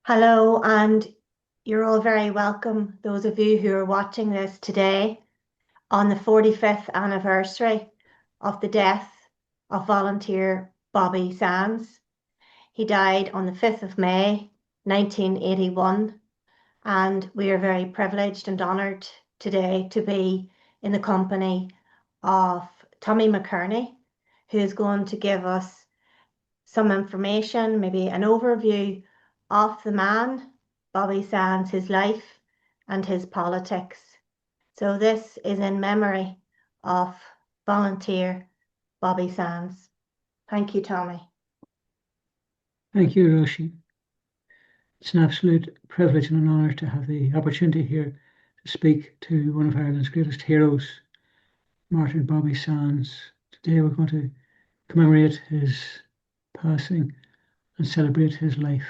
Hello, and you're all very welcome, those of you who are watching this today on the 45th anniversary of the death of volunteer Bobby Sands. He died on the 5th of May, 1981, and we are very privileged and honoured today to be in the company of Tommy McKearney, who is going to give us some information, maybe an overview of the man, Bobby Sands, his life and his politics. So this is in memory of volunteer Bobby Sands. Thank you, Tommy. Thank you, Roshi. It's an absolute privilege and an honour to have the opportunity here to speak to one of Ireland's greatest heroes, martyred Bobby Sands. Today we're going to commemorate his passing and celebrate his life.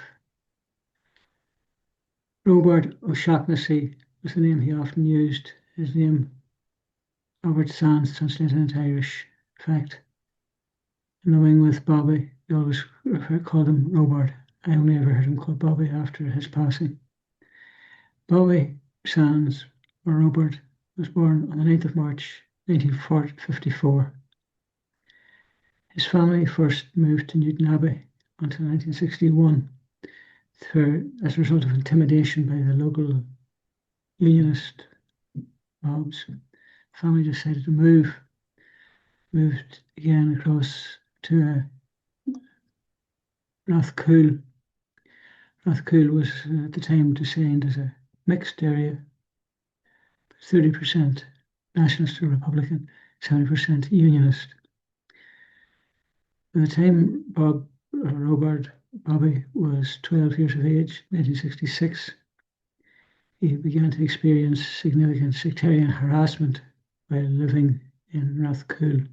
Robert O'Shaughnessy was the name he often used. His name, Robert Sands, translated into Irish. In fact, in the wing with Bobby, they always called him Robert. I only ever heard him called Bobby after his passing. Bobby Sands, or Robert, was born on the 9th of March 1954. His family first moved to Newton Abbey until 1961 as a result of intimidation by the local unionist mobs. The family decided to moved again across to Rathcoole. Rathcoole was at the time designed as a mixed area, 30% nationalist or Republican, 70% unionist. By the time Bobby was 12 years of age, 1966, he began to experience significant sectarian harassment while living in Rathcoole.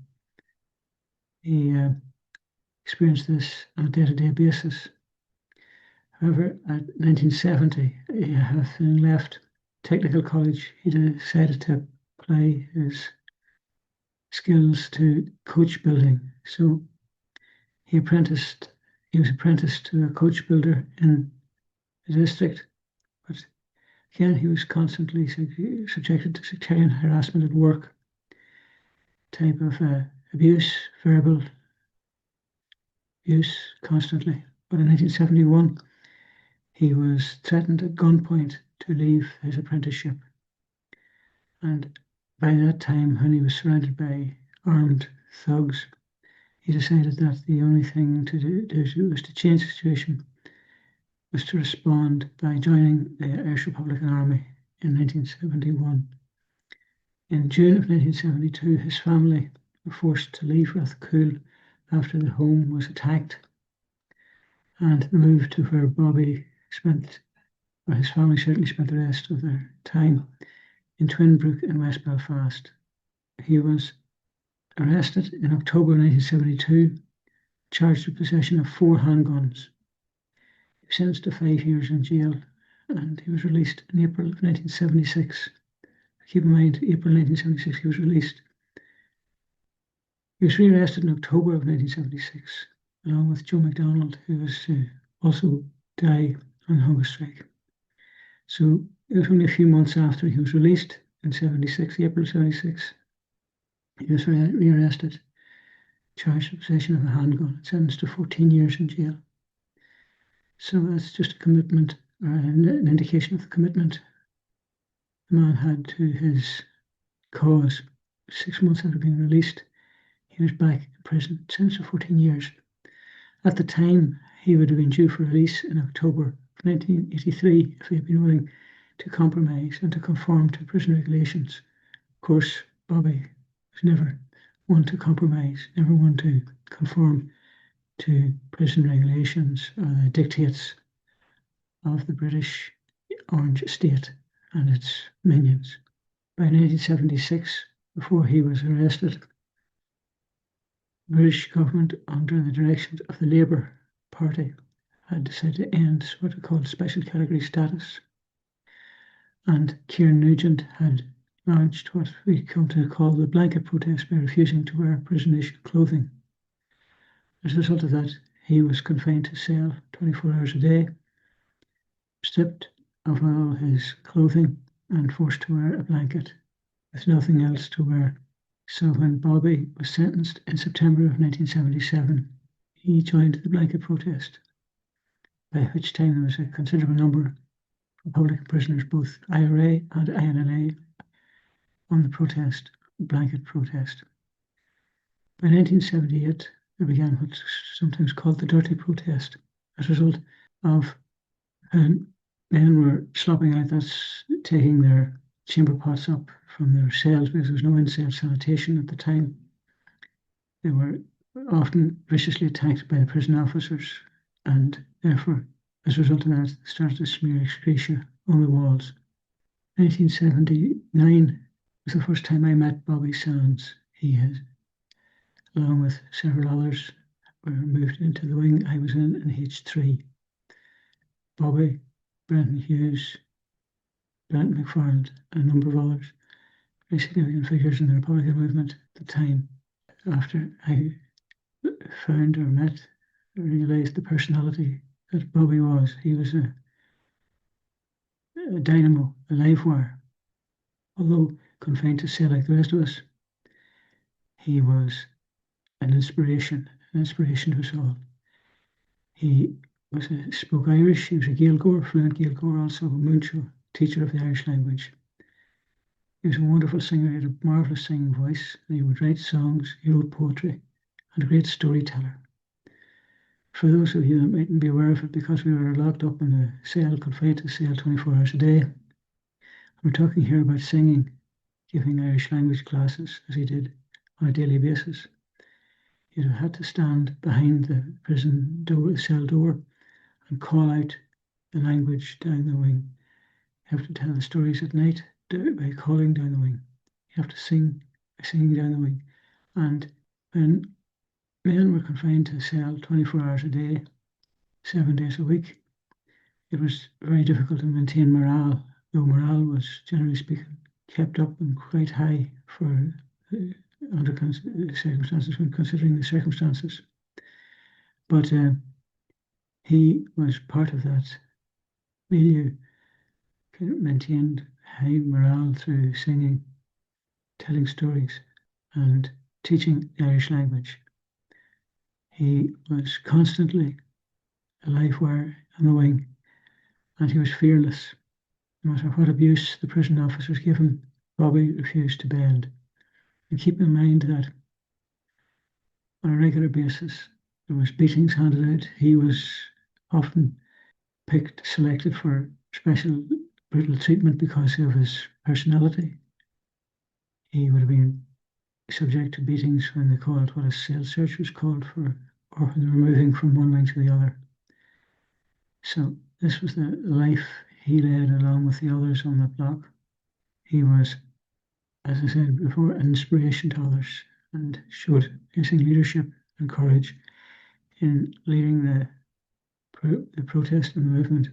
He experienced this on a day-to-day basis. However, at 1970, having left technical college, he decided to apply his skills to coach building. So he was apprenticed to a coach builder in the district, but again, he was constantly subjected to sectarian harassment at work, type of abuse, verbal abuse constantly. But in 1971, he was threatened at gunpoint to leave his apprenticeship. And by that time, when he was surrounded by armed thugs, he decided that the only thing to do was to change the situation, was to respond by joining the Irish Republican Army in 1971. In June of 1972, his family were forced to leave Rathcoole after the home was attacked and moved to where Bobby spent, or his family certainly spent the rest of their time, in Twinbrook in West Belfast. He was arrested in October 1972, charged with possession of 4 handguns. He was sentenced to 5 years in jail, and he was released in April of 1976. Keep in mind, April 1976 he was released. He was rearrested in October of 1976, along with Joe McDonald, who was also died on hunger strike. So it was only a few months after he was released in 76, April 76. He was rearrested, charged with possession of a handgun, and sentenced to 14 years in jail. So that's just a commitment, or an indication of the commitment the man had to his cause. 6 months after being released, he was back in prison, sentenced to 14 years. At the time, he would have been due for release in October of 1983 if he had been willing to compromise and to conform to prison regulations. Of course, Bobby was never one to compromise, never one to conform to prison regulations or the dictates of the British Orange State and its minions. By 1976, before he was arrested, the British government, under the direction of the Labour Party, had decided to end what are called special category status. And Kieran Nugent had launched what we come to call the blanket protest by refusing to wear prison-issued clothing. As a result of that, he was confined to a cell 24 hours a day. stripped of all his clothing and forced to wear a blanket with nothing else to wear. So when Bobby was sentenced in September of 1977, he joined the blanket protest, by which time there was a considerable number of Republican prisoners, both IRA and INLA, on the blanket protest. By 1978, there began what's sometimes called the dirty protest, as a result of when men were slopping out, that's taking their chamber pots up from their cells because there was no in-cell sanitation at the time. They were often viciously attacked by the prison officers, and therefore, as a result of that, started to smear excreta on the walls. 1979 was the first time I met Bobby Sands. He has, along with several others, were moved into the wing I was in H3. Bobby, Brenton Hughes, Brent McFarland, and a number of others, very significant figures in the Republican movement at the time. After I found or met, I realised the personality that Bobby was. He was a dynamo, a live wire. Although confined to cell like the rest of us, he was an inspiration to us all. He spoke Irish. He was a Gaeilgeoir, fluent Gaeilgeoir, also a Muncho, teacher of the Irish language. He was a wonderful singer. He had a marvelous singing voice. And he would write songs. He wrote poetry, and a great storyteller. For those of you that mightn't be aware of it, because we were locked up in a cell, confined to a cell 24 hours a day, we're talking here about singing, giving Irish language classes, as he did on a daily basis. You'd have had to stand behind the prison door, the cell door, and call out the language down the wing. You have to tell the stories at night by calling down the wing. You have to sing by singing down the wing. And when men were confined to a cell 24 hours a day, 7 days a week, it was very difficult to maintain morale, though morale was, generally speaking, kept up and quite high for under circumstances, when considering the circumstances. But he was part of that milieu, maintained high morale through singing, telling stories, and teaching the Irish language. He was constantly a live wire on the wing, and he was fearless. No matter what abuse the prison officers gave him, Bobby refused to bend. And keep in mind that on a regular basis, there was beatings handed out. He was often selected for special brutal treatment because of his personality. He would have been subject to beatings when they called what a cell search was called for, or when they were moving from one wing to the other. So this was the life he led along with the others on the block. He was, as I said before, an inspiration to others and showed amazing leadership and courage in leading the protest and the movement.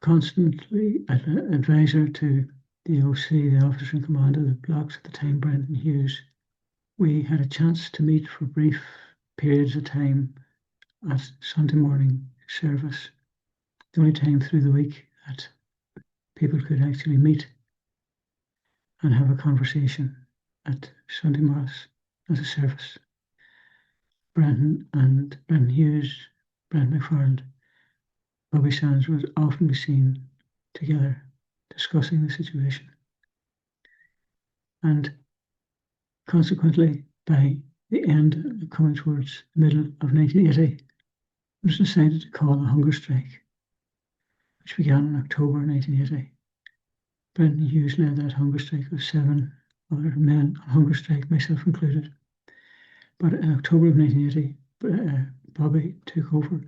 Constantly an advisor to the OC, the officer in command of the blocks at the time, Brenton Hughes. We had a chance to meet for brief periods of time at Sunday morning service, the only time through the week that people could actually meet and have a conversation at Sunday Mass as a service. Brenton Hughes, Brent McFarland, Bobby Sands would often be seen together discussing the situation. And consequently, by the end, coming towards the middle of 1980, it was decided to call a hunger strike, which began in October 1980. Brenton Hughes led that hunger strike with 7 other men on hunger strike, myself included. But in October of 1980, Bobby took over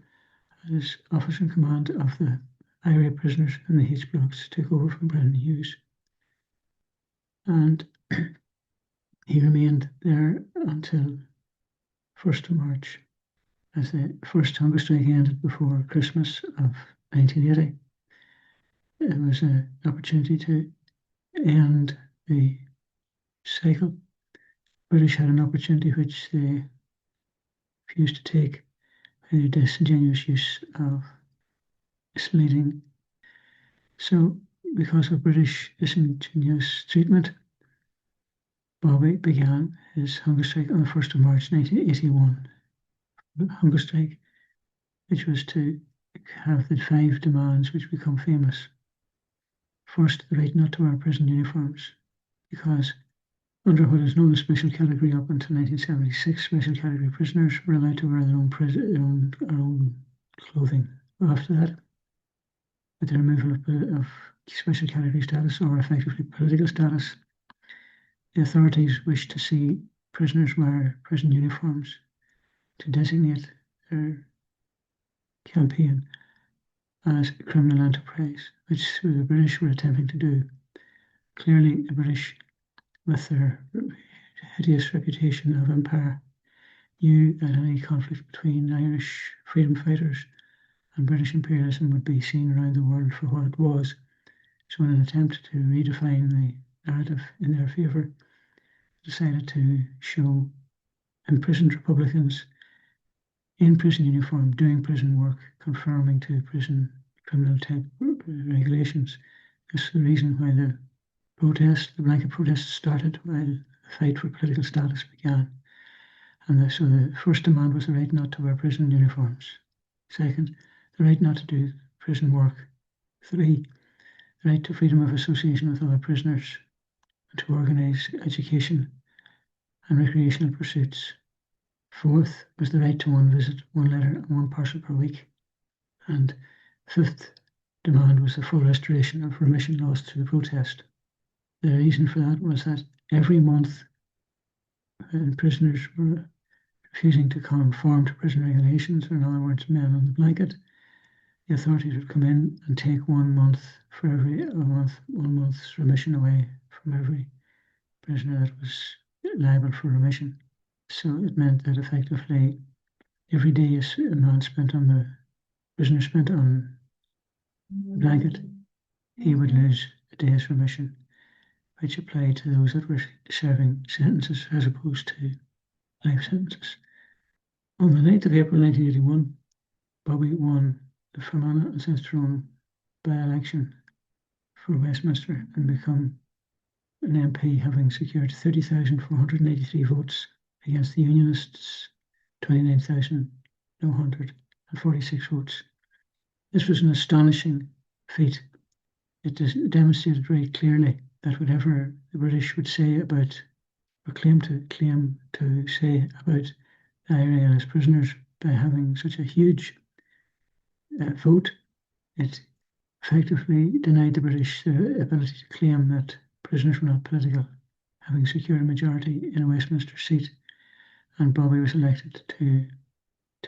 as officer in command of the IRA prisoners in the H blocks, took over from Brenton Hughes. And he remained there until 1st of March, as the first hunger strike ended before Christmas of 1980. It was an opportunity to end the cycle. British had an opportunity which they refused to take by their disingenuous use of misleading. So, because of British disingenuous treatment, Bobby began his hunger strike on the 1st of March 1981. The hunger strike, which was to have the 5 demands which become famous. First, the right not to wear prison uniforms, because under what is known as special category up until 1976, special category prisoners were allowed to wear their own clothing. After that, with the removal of special category status, or effectively political status, the authorities wished to see prisoners wear prison uniforms to designate their campaign as a criminal enterprise, which the British were attempting to do. Clearly, the British, with their hideous reputation of empire, knew that any conflict between Irish freedom fighters and British imperialism would be seen around the world for what it was. So in an attempt to redefine the narrative in their favour, decided to show imprisoned Republicans in prison uniform doing prison work, conforming to prison criminal type regulations. This is the reason why the blanket protest started, while the fight for political status began. And so the first demand was the right not to wear prison uniforms. Second, the right not to do prison work. 3, the right to freedom of association with other prisoners and to organise education and recreational pursuits. 4th was the right to 1 visit, 1 letter and 1 parcel per week. And 5th demand was the full restoration of remission lost through the protest. The reason for that was that every month when prisoners were refusing to conform to prison regulations, or in other words, men on the blanket, the authorities would come in and take 1 month for every 1 month's remission away from every prisoner that was liable for remission. So it meant that effectively every day a man spent on the prisoner spent on the blanket, he would lose a day's remission, which applied to those that were serving sentences as opposed to life sentences. On the 9th of April 1981, Bobby won the Fermanagh and South Tyrone by-election for Westminster and become an MP, having secured 30,483 votes against the Unionists' 29,946 votes. This was an astonishing feat. It demonstrated very clearly that whatever the British would say about, or claim to say about the IRA and its prisoners, by having such a huge vote, it effectively denied the British the ability to claim that prisoners were not political, having secured a majority in a Westminster seat. And Bobby was elected to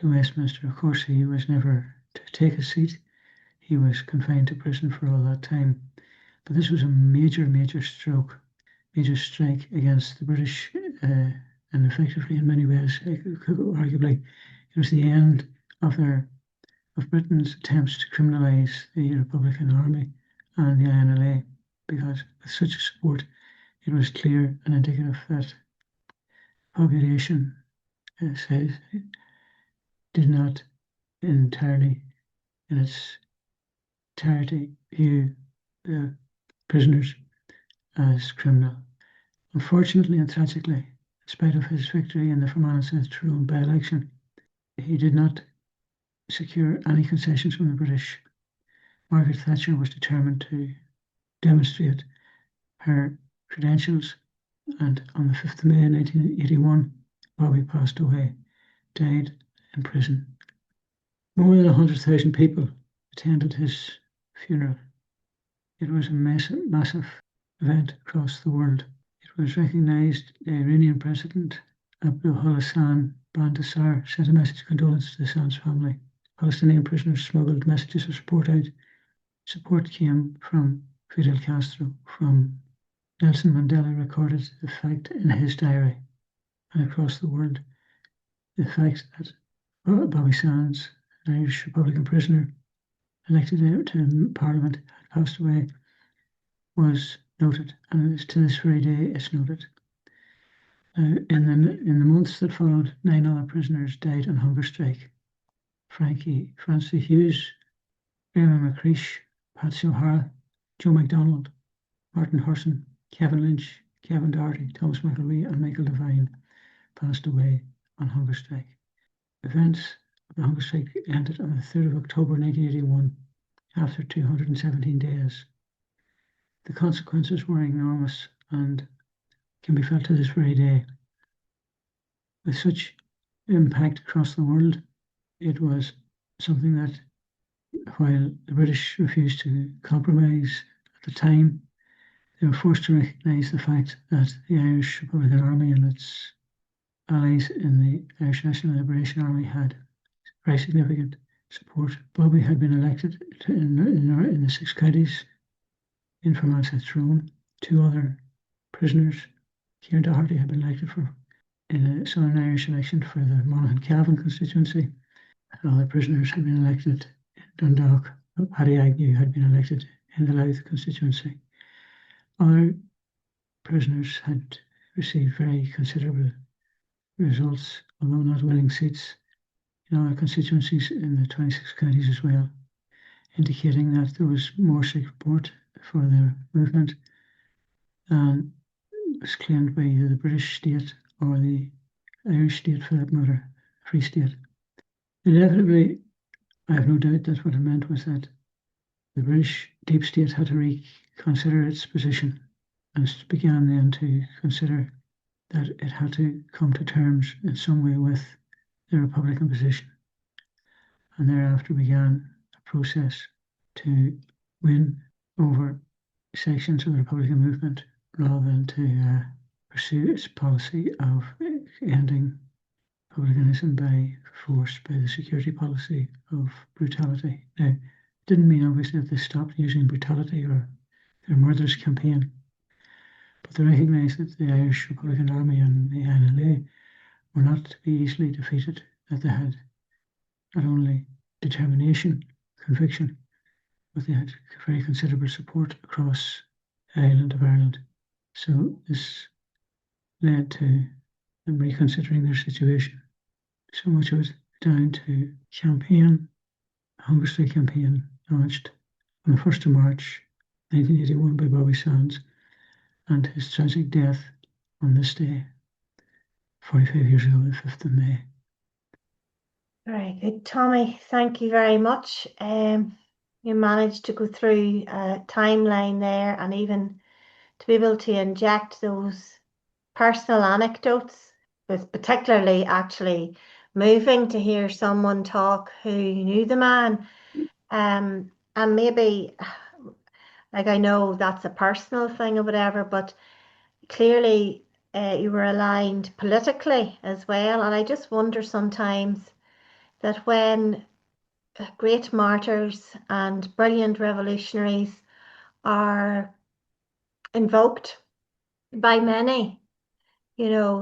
Westminster. Of course, he was never to take a seat. He was confined to prison for all that time. But this was a major strike against the British, and effectively, in many ways, arguably, it was the end of Britain's attempts to criminalise the Republican Army and the INLA, because with such a support, it was clear and indicative that population did not entirely, in its entirety, view the prisoners as criminal. Unfortunately and tragically, in spite of his victory in the Fermanagh and South Tyrone by-election, he did not secure any concessions from the British. Margaret Thatcher was determined to demonstrate her credentials, and on the 5th of May 1981, Bobby passed away, died in prison. More than 100,000 people attended his funeral. It was a massive event across the world. It was recognised. The Iranian President Abdul Hassan Bandasar sent a message of condolence to the Sands family. Palestinian prisoners smuggled messages of support out. Support came from Fidel Castro, from Nelson Mandela recorded the fact in his diary, and across the world, the fact that Bobby Sands, an Irish Republican prisoner elected to Parliament, had passed away, was noted, and to this very day it's noted. In the months that followed, 9 other prisoners died on hunger strike. Francie Hughes, Raymond McCreesh, Patsy O'Hara, Joe MacDonald, Martin Hurson, Kevin Lynch, Kevin Doherty, Thomas McElwee, and Michael Devine passed away on hunger strike. Events of the hunger strike ended on the 3rd of October 1981 after 217 days. The consequences were enormous and can be felt to this very day. With such impact across the world, it was something that, while the British refused to compromise at the time, they were forced to recognise the fact that the Irish Republican Army and its allies in the Irish National Liberation Army had very significant support. Bobby had been elected in the 6 counties in Fermanagh Throne. 2 other prisoners, Kieran Doherty, had been elected in a Southern Irish election for the Monaghan-Cavan constituency. Other prisoners had been elected in Dundalk. Paddy Agnew had been elected in the Louth constituency. Other prisoners had received very considerable results, although not winning seats in other constituencies in the 26 counties as well, indicating that there was more support for the movement than was claimed by either the British state or the Irish state, for that matter, Free State. Inevitably, I have no doubt that what it meant was that the British deep state had to reconsider its position and began then to consider that it had to come to terms in some way with the Republican position, and thereafter began a process to win over sections of the Republican movement rather than to pursue its policy of ending republicanism by force, by the security policy of brutality. Now, it didn't mean obviously that they stopped using brutality or their murderous campaign, but they recognised that the Irish Republican Army and the NLA were not to be easily defeated, that they had not only determination, conviction, but they had very considerable support across the island of Ireland. So this led to them reconsidering their situation. So much of it down to a hunger strike campaign launched on the 1st of March 1981 by Bobby Sands, and his tragic death on this day 45 years ago, the 5th of May. Very good, Tommy. Thank you very much. You managed to go through a timeline there, and even to be able to inject those personal anecdotes was particularly actually moving to hear someone talk who knew the man. And maybe, like, I know that's a personal thing or whatever, but clearly you were aligned politically as well. And I just wonder sometimes that when great martyrs and brilliant revolutionaries are invoked by many,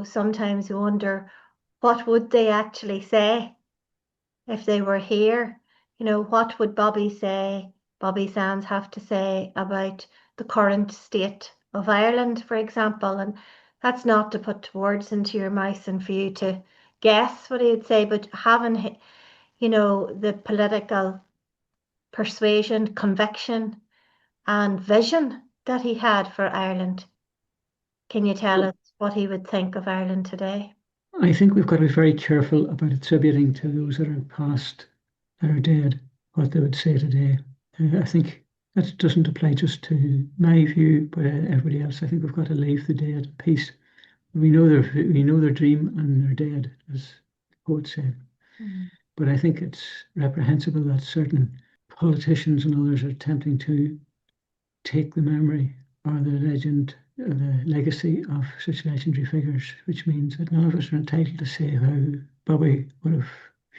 sometimes you wonder what would they actually say if they were here. What would Bobby Sands have to say about the current state of Ireland, for example? And that's not to put words into your mouth and for you to guess what he would say, but having the political persuasion, conviction, and vision that he had for Ireland. Can you tell us what he would think of Ireland today? I think we've got to be very careful about attributing to those that are past, that are dead, what they would say today. I think that doesn't apply just to my view, but everybody else. I think we've got to leave the dead in peace. We know their dream and they're dead, as the poet said. But I think it's reprehensible that certain politicians and others are attempting to take the memory or the legend, or the legacy of such legendary figures, which means that none of us are entitled to say how Bobby would have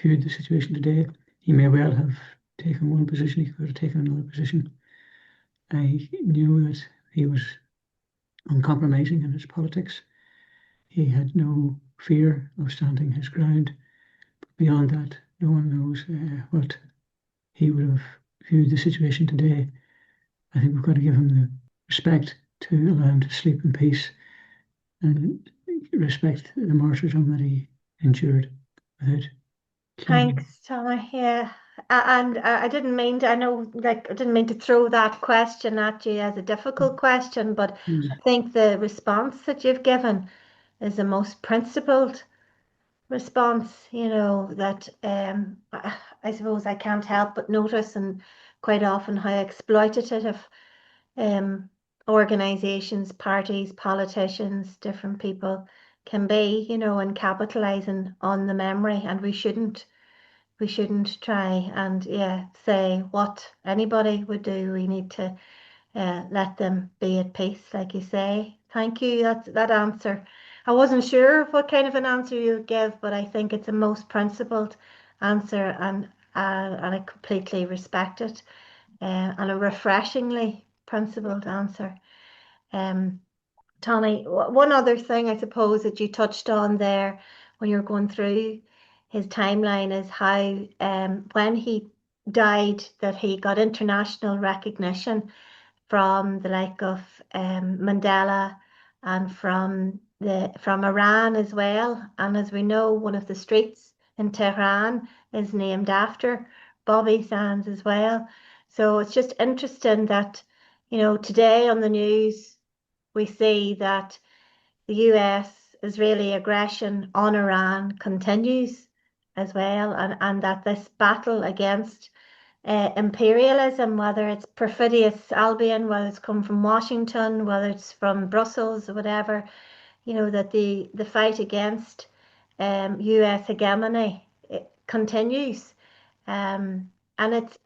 viewed the situation today. He may well have taken one position, he could have taken another position. I knew that he was uncompromising in his politics. He had no fear of standing his ground. But beyond that, no one knows what he would have viewed the situation today. I think we've got to give him the respect to allow him to sleep in peace and respect the martyrdom that he endured without claiming. Thanks, Tommy. Yeah, And I didn't mean to, I know, like, I didn't mean to throw that question at you as a difficult question, but I Mm. think the response that you've given is the most principled response, that I suppose I can't help but notice, and quite often how exploitative um, organizations, parties, politicians, different people can be, and capitalizing on the memory. And we shouldn't try and, yeah, say what anybody would do. We need to let them be at peace, like you say. Thank you. That answer. I wasn't sure what kind of an answer you would give, but I think it's a most principled answer, and I completely respect it, and a refreshingly principled answer. Um, Tommy, one other thing I suppose that you touched on there when you're going through his timeline is how, when he died, that he got international recognition from the like of Mandela, and from Iran as well. And as we know, one of the streets in Tehran is named after Bobby Sands as well. So it's just interesting that, today on the news we see that the US Israeli aggression on Iran continues as well, and that this battle against imperialism, whether it's perfidious Albion, whether it's come from Washington, whether it's from Brussels or whatever, that the fight against US hegemony, it continues. And it's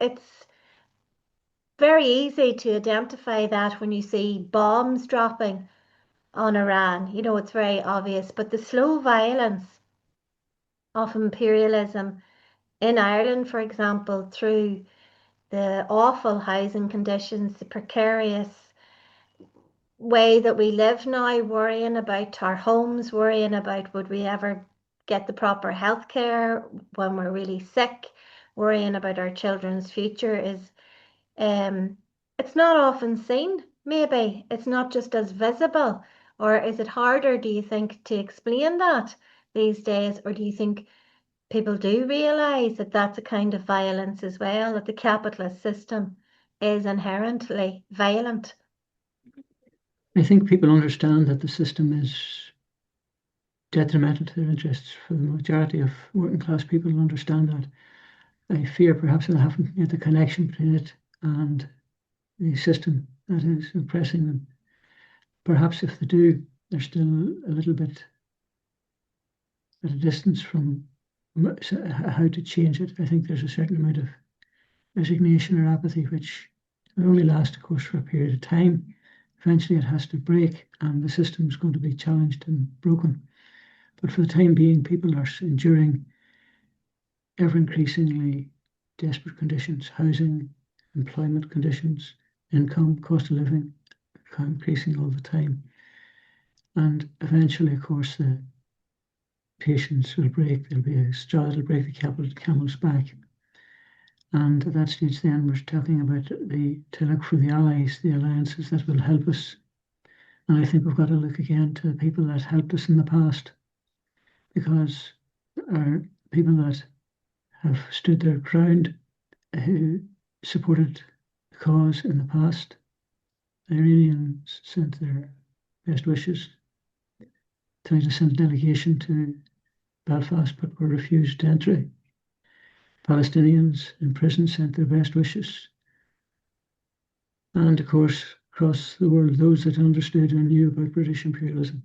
very easy to identify that when you see bombs dropping on Iran. It's very obvious, but the slow violence of imperialism in Ireland, for example, through the awful housing conditions, the precarious way that we live now, worrying about our homes, worrying about would we ever get the proper health care when we're really sick, worrying about our children's future is, um it's not often seen. Maybe it's not just as visible, or is it harder, do you think, to explain that these days, or do you think people do realize that that's a kind of violence as well, that the capitalist system is inherently violent? I think people understand that the system is detrimental to their interests. For the majority of working class people understand that. I fear perhaps they haven't made the connection between it and the system that is oppressing them. Perhaps if they do, they're still a little bit at a distance from how to change it. I think there's a certain amount of resignation or apathy, which will only last, of course, for a period of time. Eventually, it has to break, and the system's going to be challenged and broken. But for the time being, people are enduring ever increasingly desperate conditions, housing, employment conditions, income, cost of living, increasing all the time. And eventually, of course, the patience will break. There'll be a straw that'll break the camel's back. And at that stage, then we're talking about to look for the allies, the alliances that will help us. And I think we've got to look again to the people that helped us in the past, because our people that have stood their ground, who supported the cause in the past. The Iranians sent their best wishes, tried to send a delegation to Belfast but were refused entry. Palestinians in prison sent their best wishes. And of course, across the world, those that understood and knew about British imperialism.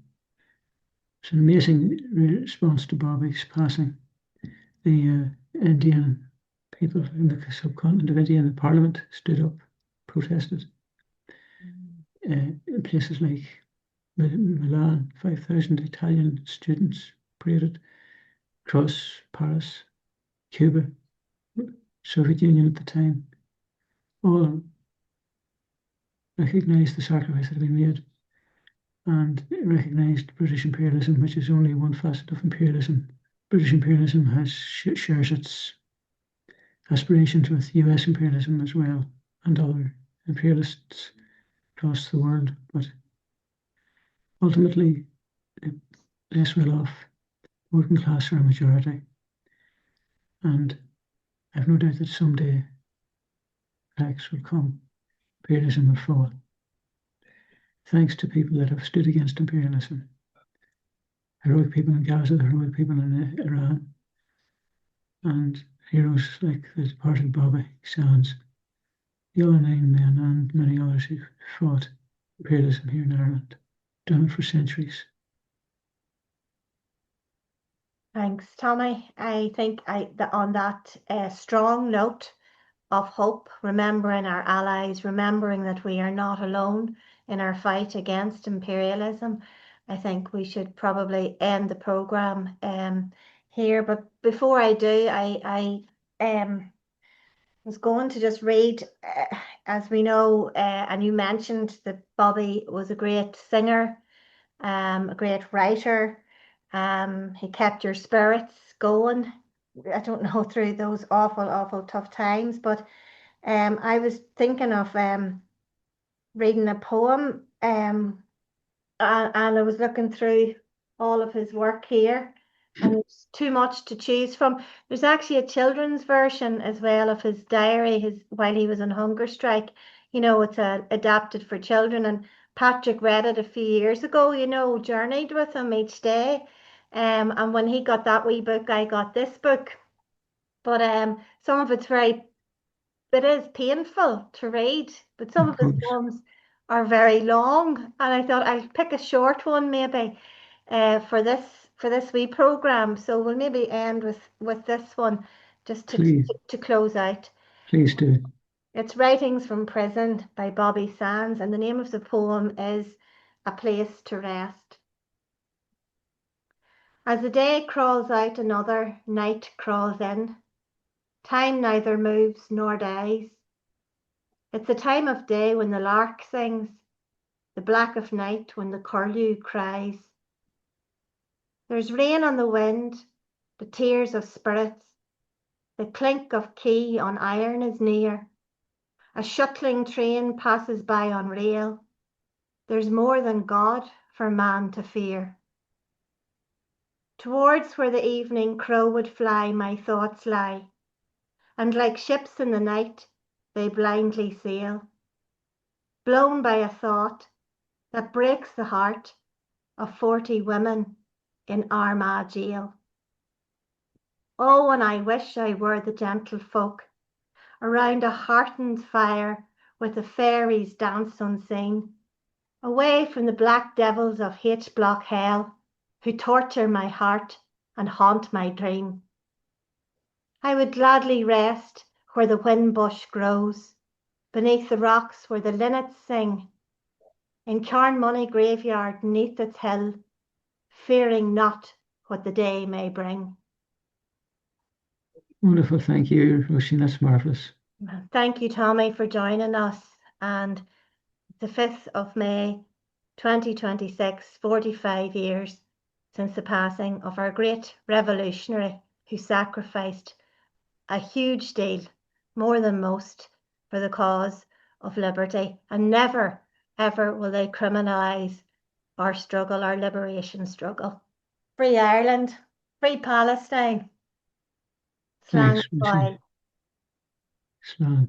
It's an amazing response to Bobby's passing. The Indian people in the subcontinent of India in the parliament stood up, protested. In places like Milan, 5,000 Italian students paraded across Paris, Cuba, Soviet Union at the time, all recognised the sacrifice that had been made and recognised British imperialism, which is only one facet of imperialism. British imperialism shares its aspirations with US imperialism as well, and other imperialists across the world. But ultimately, less well off working class are a majority. And I have no doubt that someday cracks will come, imperialism will fall. Thanks to people that have stood against imperialism. Heroic people in Gaza, heroic people in Iran, and heroes like the departed Bobby Sands, the other 9 men, and many others who fought imperialism here in Ireland, done it for centuries. Thanks, Tommy. I think on that strong note of hope, remembering our allies, remembering that we are not alone in our fight against imperialism, I think we should probably end the program here. But before I do, I was going to just read, as we know, and you mentioned that Bobby was a great singer, a great writer. He kept your spirits going. I don't know through those awful tough times, but I was thinking of reading a poem, and I was looking through all of his work here, and there's too much to choose from. There's actually a children's version as well of his diary, his while he was on hunger strike. It's adapted for children, and Patrick read it a few years ago. Journeyed with him each day, and when he got that wee book, I got this book. But some of it is painful to read, but some Of of his course, poems are very long, and I thought I'll pick a short one maybe for this wee program. So we'll maybe end with this one just to please, to close out. please do. It's Writings from Prison by Bobby Sands, and the name of the poem is A Place to Rest. As the day crawls out, another night crawls in. Time neither moves nor dies. It's the time of day when the lark sings, the black of night when the curlew cries. There's rain on the wind, the tears of spirits, the clink of key on iron is near. A shuttling train passes by on rail. There's more than God for man to fear. Towards where the evening crow would fly, my thoughts lie, and like ships in the night, they blindly sail, blown by a thought that breaks the heart of 40 women in Armagh jail. Oh, and I wish I were the gentle folk around a heartened fire with the fairies dance unseen, away from the black devils of H-block hell who torture my heart and haunt my dream. I would gladly rest where the whinbush grows, beneath the rocks where the linnets sing, in Carnmoney graveyard neath its hill, fearing not what the day may bring. Wonderful. Thank you, Roisin. That's marvelous. Thank you, Tommy, for joining us. And the 5th of May, 2026, 45 years since the passing of our great revolutionary who sacrificed a huge deal, more than most, for the cause of liberty. And never, ever will they criminalise our struggle, our liberation struggle. Free Ireland, free Palestine. Slang Thanks, Roisin. boy. Slán.